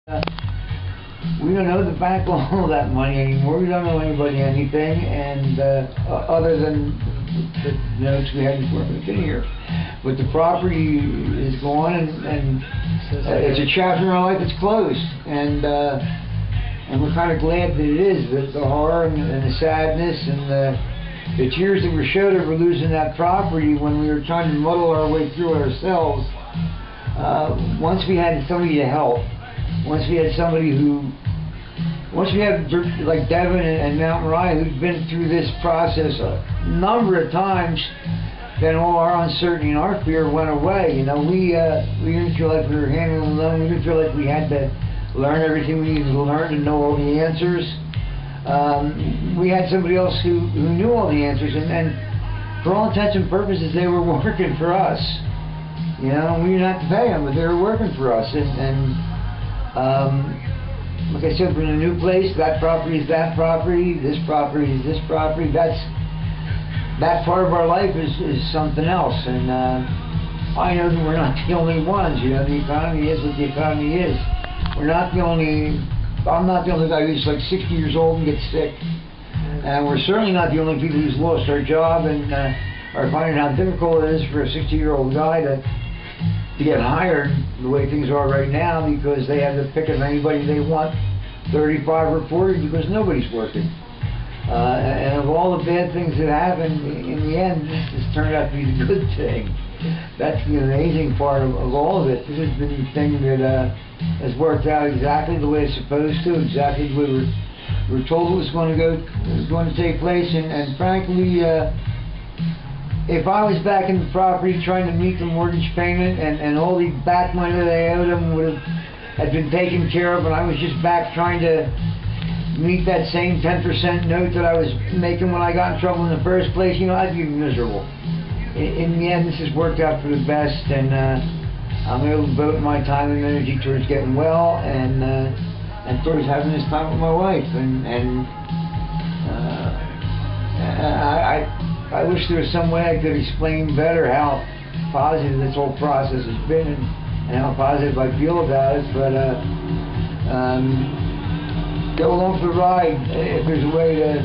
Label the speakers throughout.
Speaker 1: We don't owe the bank all that money anymore. We don't owe anybody anything, and other than the notes we had before we came here. But the property is gone, and it's a chapter in our life that's closed, and we're kind of glad that it is. The horror and the sadness and the tears that were shed over losing that property when we were trying to muddle our way through it ourselves. Once we had somebody to help, once we had like Devin and Mount Ryan, who'd been through this process a number of times, then all our uncertainty and our fear went away. You know, we didn't feel like we were handling it alone. We didn't feel like we had to learn everything we needed to learn to know all the answers. We had somebody else who knew all the answers, and for all intents and purposes, they were working for us. You know, we didn't have to pay them, but they were working for us. Like I said, we're in a new place. That property is that property. This property is this property. That part of our life is something else. And I know that we're not the only ones. You know, the economy is what the economy is. We're not the only. I'm not the only guy who's like 60 years old and gets sick. And we're certainly not the only people who's lost our job and are finding how difficult it is for a 60-year-old guy to get hired the way things are right now, because they have to pick of anybody they want, 35 or 40, because nobody's working. And of all the bad things that happened, in the end, this has turned out to be the good thing. That's the amazing part of all of it. This has been the thing that has worked out exactly the way it's supposed to, exactly the way we're told it was going to take place. And frankly, if I was back in the property trying to meet the mortgage payment and all the back money that I owed them had been taken care of, and I was just back trying to meet that same 10% note that I was making when I got in trouble in the first place, you know, I'd be miserable. In the end, this has worked out for the best, and I'm able to devote my time and energy towards getting well and towards having this time with my wife. I wish there was some way I could explain better how positive this whole process has been and how positive I feel about it, but go along for the ride. If there's a way to,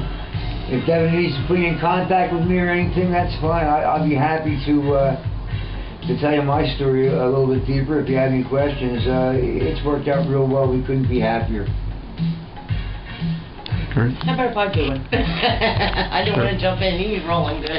Speaker 1: if Devin needs to put you in contact with me or anything, that's fine. I'll be happy to tell you my story a little bit deeper if you have any questions. It's worked out real well. We couldn't be happier.
Speaker 2: How about if I do it? I don't want to jump in. He's rolling good.